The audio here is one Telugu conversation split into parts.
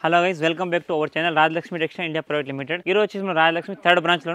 Hello guys, welcome back to our channel Rajalakshmi textile India private limited. ఈ రోజు వచ్చేసి మన రాజలక్ష్మి థర్డ్ బ్రాంచ్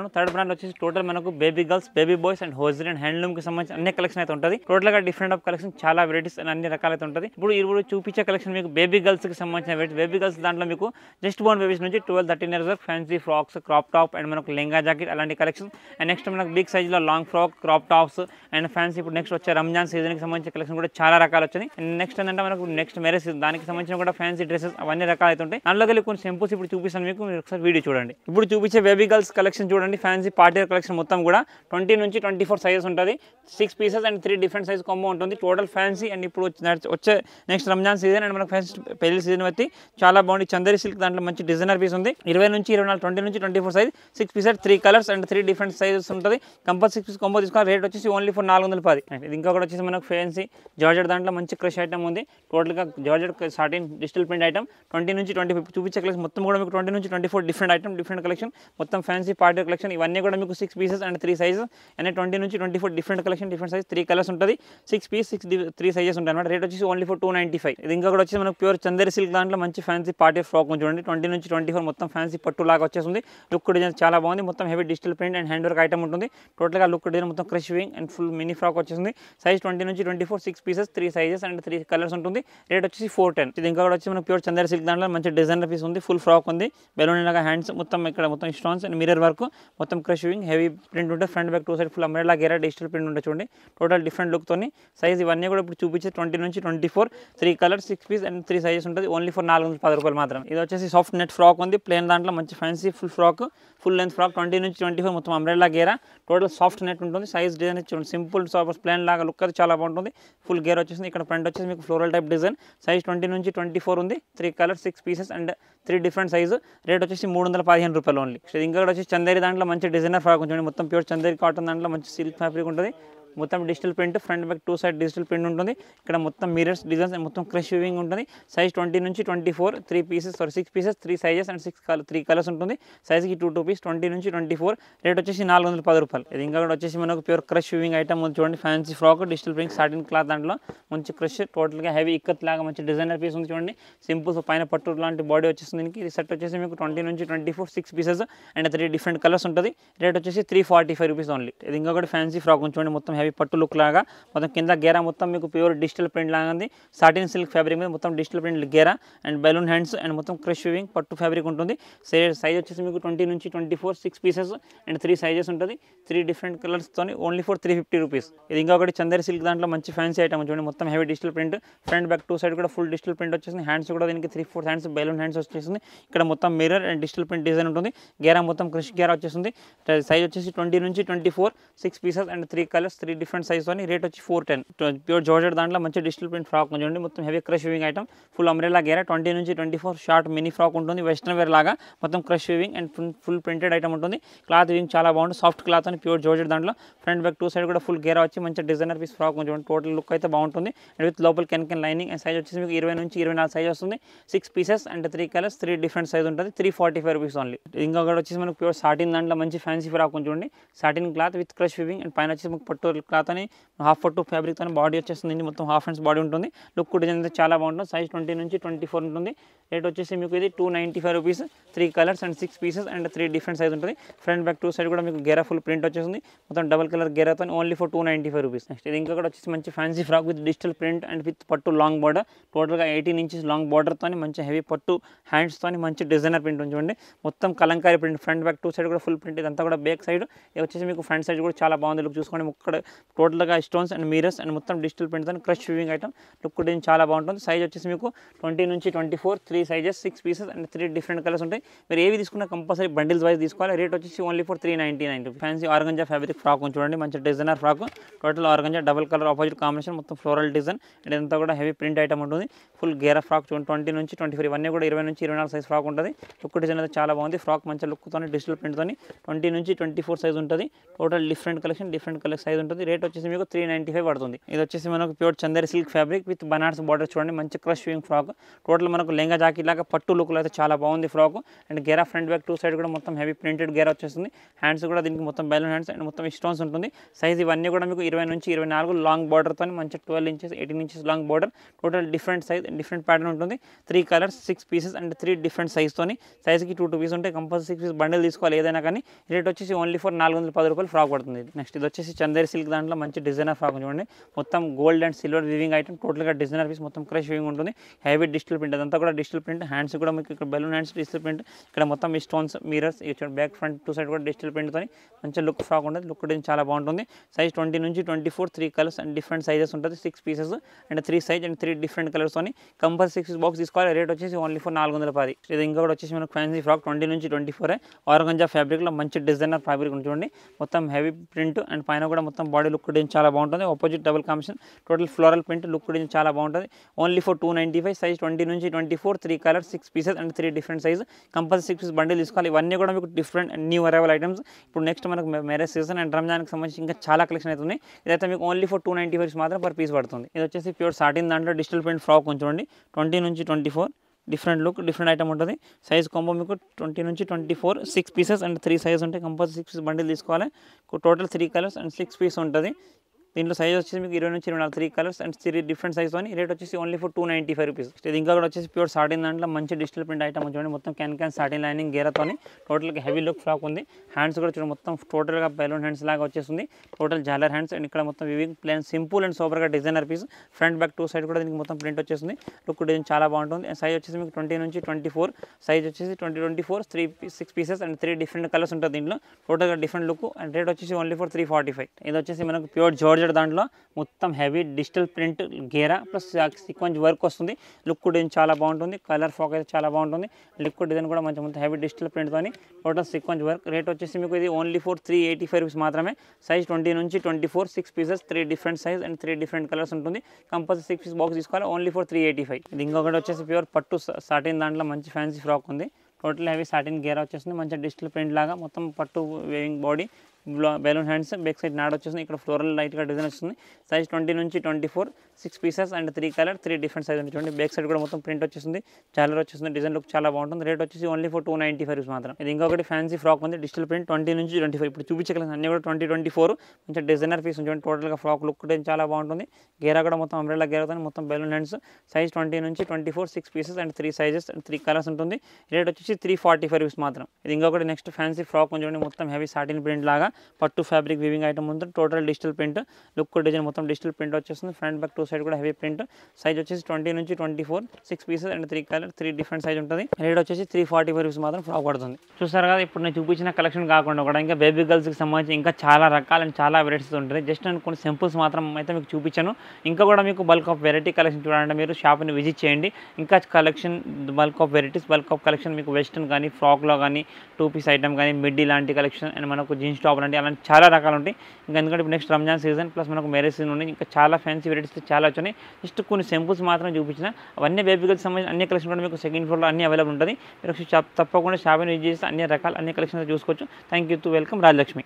వచ్చేసి టోటల్ మనకు baby girls, baby boys and hosiery and handloom కి సంబంధించిన అన్ని కలెక్షన్ అయితే ఉంటుంది. టోటల్ గా డిఫరెంట్ ఆఫ్ కలెక్షన్, చాలా వెరైటీస్ అండ్ అన్ని రకాలు అయితే ఉంటుంది. ఇప్పుడు చూపించే కలెక్షన్ మీకు బేబీ గర్ల్స్ కి సంబంధించిన వెరైటీ. బేబీ గర్ల్స్ దాంట్లో మీకు జస్ట్ బోర్న్ బేబీస్ నుంచి 12-13 ఇయర్స్ వరకు fancy frocks, crop top and మనకు లెంగా జాకెట్ అలాంటి కలెక్షన్. అండ్ నెక్స్ట్ మనకు బిగ్ సైజ్ లో long frock, crop tops and fancy. ఇప్పుడు నెక్స్ట్ వచ్చే రంజాన్ సీజన్ కి సంబంధించిన కలెక్షన్ కూడా చాలా రకాలు వచ్చింది. అండ్ నెక్స్ట్ ఏంటంటే మనకు నెక్స్ట్ మ్యారేజ్ సీజన్ దానికి సంబంధించిన కూడా ఫ్యాన్సీ డ్రెస్సెస్ అవన్నీ రకాలు అయితే ఉంటాయి. అందులో కొన్ని సింపుల్స్ ఇప్పుడు చూపిస్తాను మీకు, మీరు ఒకసారి వీడియో చూడండి. ఇప్పుడు చూపించే బేబీ గర్ల్స్ కలెక్షన్ చూడండి. ఫ్యాన్సీ పార్టీ కలెక్షన్ మొత్తం కూడా 20 నుంచి 24 సైజెస్ ఉంటుంది. 6 pieces and 3 different size combo ఉంటుంది. Total fancy. అండ్ ఇప్పుడు వచ్చే నెక్స్ట్ రంజాన్ సీజన్ అండ్ మనకు ఫస్ట్ పెళ్లి సీజన్ వచ్చి చాలా బాగుంది. చందేరి సిల్క్ దాంట్లో మంచి డిజైనర్ పీస్ ఉంది. 20 నుంచి 24, 20 నుంచి 24 size, 6 pieces, 3 colours and 3 different sizes ఉంటుంది. కంపల్సరీ 6 పీస్ కాంబో తీసుకోవాలి. రేట్ వచ్చేసి ఓన్లీ ఫర్ 410. ఇది ఇంకొకటి వచ్చేసి మనకు ఫ్యాన్సీ జార్జెట్ దాంట్లో మంచి క్రష్ ఐటమ్ ఉంది. టోటల్గా georgette satin digital print item 20 నుంచి 25 చూపించే కలెక్షన్ మొత్తం కూడా మీకు 20 నుంచి 24 డిఫరెంట్ ఐటమ్, డిఫరెంట్ కలెక్షన్ మొత్తం ఫ్యాన్సీ పార్టీ కలెక్షన్. ఇవన్నీ కూడా మీకు 6 పీసెస్ అండ్ 3 సైజెస్ అండ్ 20 నుంచి 24 different collection, different size, 3 colours ఉంటుంది. 6 పీస్ 3 సైజెస్ ఉంటాయి అన్నమాట. రేట్ వచ్చేసి ఓన్లీ ఫర్ 295. ఇది ఇంకా కూడా వచ్చేసి మనకు ప్యూర్ చందేరి సిల్క్ దాంట్లో మంచి ఫ్యాన్సీ పార్టీ ఫ్రాక్ చూడండి. 20 నుంచి 24 మొత్తం ఫ్యాన్సీ పట్టు లాగా వచ్చేస్తుంది. లుక్ డిజైన్ చాలా బాగుంది. మొత్తం heavy digital print and hand work item ఉంటుంది. టోటల్గా లుక్ డిజైన్ మొత్తం crush wing and full mini frock వచ్చేసింది. సైజ్ 20 నుంచి 24, 6 పీసెస్, 3 సైజెస్ అండ్ 3 కలర్స్ ఉంటుంది. రేట్ వచ్చేసి 410. ఇది ఇంకా కూడా వచ్చి మనకు ప్యూర్ చందేరి సిల్క్ దాంట్లో మంచి డిజైనర్ పీస్ ఉంది. ఫుల్ ఫ్రాక్ ఉంది. బెలూన్ లాగా హ్యాండ్స్ మొత్తం ఇక్కడ మొత్తం స్టోన్స్ అండ్ మిర్రర్ వర్క్, మొత్తం క్రష్ వింగ్, హెవీ ప్రింట్ ఉంటుంది. Front back 2 side full umbrella గేరా డిజిటల్ ప్రింట్ ఉంటుంది చూడండి. టోటల్ డిఫరెంట్ లుక్ తోని సైజ్ ఇవన్నీ కూడా ఇప్పుడు చూపించే 20 నుంచి 24, 3 కలర్స్, 6 పీస్ అండ్ 3 సైజెస్ ఉంటుంది. ఓన్లీ ఫర్ 410 రూపాయలు మాత్రం. ఇది వచ్చేసి సాఫ్ట్ నెట్ ఫ్రాక్ ఉంది. ప్లేన్ దాంట్లో మంచి fancy full frock, full length frock 20 నుంచి 24 మొత్తం అంబ్రెల్లా గేరా. టోటల్ సాఫ్ట్ నెట్ ఉంటుంది. సైజ్ డిజైన్ చూడండి, సింపుల్ ప్లేన్ లాగా లుక్ అది చాలా బాగుంటుంది. ఫుల్ గేర్ వచ్చేసింది. ఇక్కడ ఫ్రంట్ వచ్చేసి మీకు ఫ్లోరల్ టైప్ డిజైన్. సైజ్ 20 నుంచి 24 ఉంది. 3 colours, 6 pieces and 3 different size. Rate వచ్చేసి 315 రూపాయలు ఓన్లీ. ఇంకా కూడా వచ్చి చందేరి దాంట్లో మంచి డిజైనర్ ఫ్రాక్ ఉంటుంది. మొత్తం ప్యూర్ చందేరి కాటన్ దాంట్లో మంచి సిల్క్ ఫ్యాబ్రిక్ ఉంటుంది. మొత్తం digital print, front back 2 side digital print ఉంటుంది. ఇక్కడ మొత్తం మిరర్స్ డిజైన్స్ మొత్తం క్రష్ వివింగ్ ఉంటుంది. సైజ్ 20 నుంచి 24, 6 పీసెస్, 3 సైజెస్ అండ్ 3 కలర్స్ ఉంటుంది. సైజ్కి 2 పీస్, 20 నుంచి 24. రేట్ వచ్చేసి 410 రూపాయలు. ఇది ఇంకా కూడా వచ్చేసి మనకు ప్యూర్ క్రష్ వివింగ్ ఐటమ్ ఉంది చూడండి. Fancy frock, digital print, satin cloth దాంట్లో మంచి క్రష్, టోటల్గా హెవీ ఇక్కత్ లాగా మంచి డిజైనర్ పీస్ ఉంది చూడండి. సింపుల్ పైన పట్టు లాంటి బాడీ వచ్చేస్తుంది. దీనికి ఇది సెట్ వచ్చేసి మీకు 20 నుంచి 24, 6 పీసెస్ అండ్ 3 డిఫరెంట్ కలర్స్ ఉంటుంది. రేట్ వచ్చేసి 345 రూపీస్ ఓన్లీ. ఇది ఇంకా కూడా ఫ్యాన్సీ ఫ్రాక్ చూడండి. మొత్తం హెవీ పట్టు లుక్ లాగా, మొత్తం కింద గేరా మొత్తం మీకు ప్యూర్ డిజిటల్ ప్రింట్ లాగా ఉంది. సాటిన్ సిల్క్ ఫ్యాబ్రిక్ మీద మొత్తం డిజిటల్ ప్రింట్ గేరా అండ్ బెలూన్ హ్యాండ్స్ అండ్ మొత్తం క్రష్ వివింగ్ పట్టు ఫ్యాబ్రిక్ ఉంటుంది. సైజ్ వచ్చేసి మీకు 20 నుంచి 24, 6 పీసెస్ అండ్ 3 సైజెస్ ఉంటుంది. 3 డిఫరెంట్ కలర్స్తో ఓన్లీ ఫర్ 350 రూపీస్. ఇది ఇంకొకటి చందేరి సిల్క్ దాంట్లో మంచి ఫ్యాన్సీ ఐటమ్ చూడండి. మొత్తం heavy digital print, front back 2 side కూడా ఫుల్ డిజిటల్ ప్రింట్ వచ్చేసింది. హ్యాండ్స్ కూడా దీనికి 3-4 హ్యాండ్స్ బెలూన్ హ్యాండ్స్ వచ్చేసింది. ఇక్కడ మొత్తం mirror and digital print design ఉంటుంది. గేరా మొత్తం క్రష్ గేరా వచ్చేసింది. సైజ్ వచ్చేసి 20 నుంచి 24, 6 pieces and 3 colours, 3 different size తోని. రేట్ వచ్చి 410. ప్యూర్ జార్జెట్ దాంట్లో మంచి డిజిటల్ ప్రింట్ ఫ్రాక్ చూడండి. మొత్తం heavy crush weaving item, full umbrella గేరా. 20 నుంచి 24 షార్ట్ మినీ ఫ్రాక్ ఉంటుంది. వెస్టర్న్ వేర్ లాగా మొత్తం crush weaving and full printed item ఉంటుంది. క్లాత్ వివింగ్ చాలా బాగుంటుంది. సాఫ్ట్ క్లాత్ అని ప్యూర్ జార్జెట్ దాంట్లో ఫ్రంట్ బ్యాక్ 2 సైడ్ కూడా ఫుల్ గేరా వచ్చి మంచి డిజైనర్ పీస్ ఫ్రాక్ చూడండి. టోటల్ లుక్ అయితే బాగుంటుంది. అండ్ విత్ లోపల కెన్ లైనింగ్. అండ్ సైజ్ వచ్చేసి మీకు 20 నుంచి 24 సైజ్ వస్తుంది. 6 pieces and 3 colours, 3 different size ఉంటుంది. 345 రూపీస్ ఓన్లీ. ఇంకా కూడా వచ్చేసి మనకు ప్యూర్ సాటిన్ దాంట్లో మంచి ఫ్యాన్సీ ఫ్రాక్ చూడండి. Satin cloth with crush weaving and పైన వచ్చేసి మీకు పట్టు క్లాత్ అని హాఫ్ పట్టు ఫ్యాబ్రిక్ తో బాడీ వచ్చేస్తుంది. మొత్తం హాఫ్ హ్యాండ్స్ బాడీ ఉంటుంది. లుక్ డిజైన్ అయితే చాలా బాగుంటుంది. సైజ్ 20 నుంచి 24 ఉంటుంది. రేట్ వచ్చేసి మీకు ఇది 295 rupees. 3 colours and 6 pieces and 3 different size ఉంటుంది. ఫ్రంట్ బ్యాక్ 2 సైడ్ కూడా మీకు గేరా ఫుల్ ప్రింట్ వచ్చేసింది. మొత్తం డబల్ కలర్ గేరాతో ఓన్లీ ఫర్ 295 రూపీస్. నెక్స్ట్ ఇది ఇంకా కూడా వచ్చేసి మంచి fancy frock with digital print and with పట్టు లాంగ్ బార్డర్. టోటల్గా 18 ఇంచెస్ లాంగ్ బార్డర్తో మంచి హెవీ పట్టు హ్యాండ్స్తో మంచి డిజైనర్ ప్రింట్ చూడండి. మొత్తం Kalamkari print, front back 2 side కూడా ఫుల్ ప్రింట్. ఇదంతా కూడా బ్యాక్ సైడ్. ఇది వచ్చేసి మీకు ఫ్రంట్ సైడ్ కూడా చాలా బాగుంది. లుక్ చూసుకోండి. ఇక్కడ టోటల్గా స్టోన్స్ అండ్ మిరర్స్ అండ్ మొత్తం డిజిటల్ ప్రింట్ తో crush weaving item. Look design చాలా బాగుంటుంది. సైజ్ వచ్చేసి మీకు 20 నుంచి 24, 3 sizes, 6 pieces and 3 different colours ఉంటాయి. మీరు ఏవి తీసుకున్నా కంపల్సరీ బండిల్స్ వైజ్ తీసుకోవాలి. రేట్ వచ్చేసి only for 399 rupees. Fancy organza fabric frock చూడండి. మంచి designer frock. Total organza double colour opposite combination, మొత్తం ఫ్లోరల్ డిజైన్ అండ్ ఇదంతా కూడా హెవీ ప్రింట్ ఐటమ్ ఉంటుంది. ఫుల్ గేరా ఫ్రాక్ చూడండి. 20 నుంచి 24 ఇవన్నీ కూడా 20 నుంచి 24 సైజ్ ఫ్రాక్ ఉంటుంది. లుక్ డిజైన్ అయితే చాలా బాగుంది. ఫ్రాక్ మంచి లుక్తో డిజిటల్ ప్రింట్తో 20 నుంచి 24 సైజ్ ఉంటుంది. Total different collection, different colour size ఉంటుంది. ఉంటుంది. రేట్ వచ్చేసి మీకు 395 పడుతుంది. ఇది వచ్చేసి మనకు pure Chanderi silk fabric with Banaras border చూడండి, మంచి క్రష్ వింగ్ ఫ్రాక్. టోటల్ మనకు లెంగా జాకెట్ లాగా పట్టు లుక్లో అయితే చాలా బాగుంది ఫ్రాక్. అండ్ గేరా ఫ్రంట్ బ్యాక్ టూ సైడ్ కూడా మొత్తం హెవీ ప్రింటెడ్ గేరా వచ్చేస్తుంది. హ్యాండ్స్ కూడా దీనికి మొత్తం బెలూన్ హ్యాండ్స్ అండ్ మొత్తం స్టోన్స్ ఉంటుంది. సైజ్ ఇవన్నీ కూడా మీకు 20 నుంచి 24 లాంగ్ బార్డర్తో మంచి 12 inches 18 inches long border. Total different size different pattern ఉంటుంది. 3 కలర్స్ 6 పీసెస్ అండ్ 3 డిఫరెంట్ సైజ్తోని. సైజ్కి 2 పీస్ ఉంటాయి. కంపల్సరీ 6 పీస్ బండిల్ తీసుకోవాలి ఏదైనా కానీ. రేట్ వచ్చేసి ఓన్లీ ఫర్ 410 రూపాయలు ఫ్రాక్ పడుతుంది. నెక్స్ట్ ఇది వచ్చేసి చందేరి సిల్క్ దాంట్లో మంచి డిజైనర్ ఫ్రాక్ చూడండి, మొత్తం gold and silver weaving item. టోటల్గా డిజైనర్ పీస్ మొత్తం క్రష్ వివింగ్ ఉంటుంది. హెవీ డిజిటల్ ప్రింట్, అదంతా కూడా డిజిటల్ ప్రింట్. హ్యాండ్స్ కూడా మీకు ఇక్కడ బెలూన్ హ్యాండ్స్ డిజిటల్ ప్రింట్. ఇక్కడ మొత్తం ఈ stones mirrors back front two side కూడా డిజిటల్ ప్రింట్తో మంచి లుక్ ఫ్రాక్ ఉంటుంది. లుక్ చాలా బాగుంటుంది. సైజ్ 20 నుంచి 24 3 కలర్స్ అండ్ డిఫరెంట్ సైజెస్ ఉంటుంది. 6 pieces and 3 size and 3 different కలర్స్తోని కంపల్సరీ 6 బాక్స్ తీసుకోవాలి. రేట్ వచ్చేసి ఓన్లీ ఫర్ 410. ఇది ఇంకా కూడా వచ్చేసి మనకు ఫ్యాన్సీ ఫ్రాక్ 20 నుంచి 24 ఆర్గంజా ఫ్యాబ్రిక్లో మంచి డిజైనర్ ఫ్యాబ్రిక్ చూడండి, మొత్తం హెవీ ప్రింట్ అండ్ పైన కూడా మొత్తం బాడీ లుక్ చాలా బాగుంటుంది. Opposite double combination total floral print look చాలా బాగుంటుంది. Only for 295. సైజ్ 20 నుంచి 24 3 colours 6 pieces and 3 different size. Compulsory 6 piece bundle తీసుకోవాలి. ఇవన్నీ కూడా మీకు different and new arrival items. ఇప్పుడు నెక్స్ట్ మనకు మ్యారేజ్ సీజన్ అండ్ రంజాన్కి సంబంధించి ఇంకా చాలా కలెక్షన్ అవుతుంది. ఇదైతే మీకు ఓన్లీ ఫర్ 295 మాత్రం పర్ పీస్ పడుతుంది. ఇది వచ్చేసి ప్యూర్ సాటిన్ దాంట్లో డిజిటల్ ప్రింట్ ఫ్రాక్ చూడండి, 20 నుంచి 24 డిఫరెంట్ లుక్ డిఫరెంట్ ఐటమ్ ఉంటుంది. సైజ్ కాంబో మీకు 20 నుంచి 24 6 పీసెస్ అండ్ 3 సైజ్ ఉంటాయి. కంపల్సరీ 6 పీస్ బండిల్ తీసుకోవాలి. టోటల్ 3 కలర్స్ అండ్ 6 పీస్ ఉంటుంది. దీంట్లో సైజ్ వచ్చేసి మీకు 20 నుంచి 24 3 కలర్స్ అండ్ 3 డిఫరెంట్ సైజ్తోని. రేట్ వచ్చేసి ఓన్లీ ఫర్ 295 రూపీస్. ఇది ఇంకా కూడా వచ్చేసి ప్యూర్ సాటిన్ దాంట్లో మంచి డిజిటల్ ప్రింట్ ఐటమ్ చూడండి, మొత్తం క్యాన్ సాటిన్ లైనింగ్ గేరాతోని. టోటల్గా హెవీ లుక్ ఫ్రాక్ ఉంది. హ్యాండ్స్ కూడా చూడండి, మొత్తం టోటల్గా బెలూన్ హ్యాండ్స్ లాగా వచ్చేస్తుంది. టోటల్ జాలర్ హ్యాండ్స్ అండ్ ఇక్కడ మొత్తం వివింగ్ ప్లేన్ సింపుల్ అండ్ సూపర్గా designer piece. Front back two side కూడా దీనికి మొత్తం ప్రింట్ వచ్చేస్తుంది. లుక్ డిజైన్ చాలా బాగుంటుంది. సైజ్ వచ్చేసి మీకు 20 నుంచి 24 సైజ్ వచ్చేసి 24 6 పీసెస్ అండ్ 3 డిఫరెంట్ కలర్స్ ఉంటుంది దీంట్లో. టోటల్గా డిఫరెంట్ లుక్ అండ్ రేట్ వచ్చేసి ఓన్లీ ఫర్ 345. ఇది వచ్చేసి మనకు ప్యూర్ జార్జెట్ దాంట్లో మొత్తం హెవీ డిజిటల్ ప్రింట్ గేరా ప్లస్ సీక్వెన్స్ వర్క్ వస్తుంది. లుక్ డిజైన్ చాలా బాగుంటుంది. కలర్ ఫ్రాక్ అయితే చాలా బాగుంటుంది. లిక్విడ్ డిజైన్ కూడా మంచి మొత్తం హెవీ డిజిటల్ ప్రింట్తోని టోటల్ సీక్వెన్స్ వర్క్. రేట్ వచ్చేసి మీకు ఇది ఓన్లీ ఫర్ 385 రూపీస్ మాత్రమే. సైజ్ 20 నుంచి 24 6 pieces 3 different size and 3 different colours ఉంటుంది. కంపల్సరీ 6 పీస్ బాక్స్ తీసుకోవాలి. Only for 385. ఇది ఇంకొకటి వచ్చేసి ప్యూర్ పట్టు సాటిన్ దాంట్లో మంచి ఫ్యాన్సీ ఫ్రాక్ ఉంది. టోటల్ హెవీ సాటిన్ గేరా వచ్చేస్తుంది. మంచి డిజిటల్ ప్రింట్ లాగా మొత్తం పట్టు weaving body balloon hands back side నాడ్ వచ్చేస్తుంది. ఇక్కడ ఫ్లోరల్ లైట్గా డిజైన్ వస్తుంది. సైజ్ 20 నుంచి 24 6 pieces and 3 colour 3 different size ఉంటుంది. చూడండి బ్యాక్ సైడ్ కూడా మొత్తం ప్రింట్ వచ్చేస్తుంది. జాలర్ వచ్చేస్తుంది. డిజైన్ లుక్ చాలా బాగుంటుంది. రేట్ వచ్చేసి ఓన్లీ ఫర్ 295 రూపీస్ మాత్రం. ఇది ఇంకొకటి ఫ్యాన్సీ ఫ్రాక్ ఉంది, డిజిటల్ ప్రింట్ 20 నుంచి 25. ఇప్పుడు చూపించే కలెక్షన్ అన్ని కూడా 2024 మంచి డిజైనర్ పీస్ ఉంటుంది. టోటల్గా ఫ్రాక్ లుక్ చాలా బాగుంటుంది. గేరా కూడా మొత్తం అంబ్రెల్లా గేరాతో మొత్తం బెలూన్ హ్యాండ్స్. సైజ్ 20 నుంచి 24 6 pieces and 3 sizes and 3 colours ఉంటుంది. రేట్ వచ్చేసి 345 రూపీస్ మాత్రం. ఇది ఇంకొకటి నెక్స్ట్ ఫ్యాన్సీ ఫ్రాక్ చూడండి, మొత్తం హెవీ సాటిన్ ప్రింట్ లాగా పట్టు ఫ్యాబ్రిక్ వీవింగ్ ఐటమ్ ఉంటుంది. Total digital print look design మొత్తం డిజిటల్ ప్రింట్ వచ్చేస్తుంది. ఫ్రంట్ బ్యాక్ టూ సైడ్ కూడా హెవీ ప్రింట్. సైజ్ వచ్చేసి 20 నుంచి 24 6 pieces and 3 colour 3 different size ఉంటుంది. రేట్ వచ్చేసి 345 రూపీస్ మాత్రం ఫ్రాక్ పడుతుంది. చూసారు కదా, ఇప్పుడు నేను చూపించిన కలెక్షన్ కాకుండా కూడా ఇంకా బేబీ గర్ల్స్కి సంబంధించి ఇంకా చాలా రకాల అండ్ చాలా వెరైటీస్ ఉంటుంది. జస్ట్ నేను కొన్ని సింపుల్స్ మాత్రం అయితే మీకు చూపించాను. ఇంకా కూడా మీకు బల్క్ ఆఫ్ వెరైటీ కలెక్షన్ చూడాలంటే మీరు షాప్ని విజిట్ చేయండి. ఇంకా collection bulk of varieties bulk of collection మీకు వెస్టర్న్ కానీ ఫ్రాక్లో కానీ 2 పీస్ ఐటమ్ కానీ మిడ్డీ లాంటి కలెక్షన్ అండ్ మనకు జీన్స్ టాప్ లాంటి అలాంటి చాలా రకాలు ఉంటాయి. ఇంకా ఎందుకంటే ఇప్పుడు నెక్స్ట్ రంజాన్ సీజన్ ప్లస్ మనకు మ్యారేజ్ సీజన్ ఉన్నాయి. ఇంకా చాలా ఫ్యాన్సీ వెరైటీస్ చాలా వచ్చినాయి. జస్ట్ కొన్ని సింపుల్స్ మాత్రం చూపించిన. అవన్నీ బేబీ గర్ల్స్ సంబంధించిన అన్ని కలెక్షన్ కూడా మీకు సెకండ్ ఫ్లోర్లో అన్ని అవైలబుల్ ఉంటుంది. మీరు తప్పకుండా షాప్ని విజిట్ చేస్తే అన్ని రకాల అన్ని కలెక్షన్ చూసుకోవచ్చు. Thank you to welcome Rajalakshmi.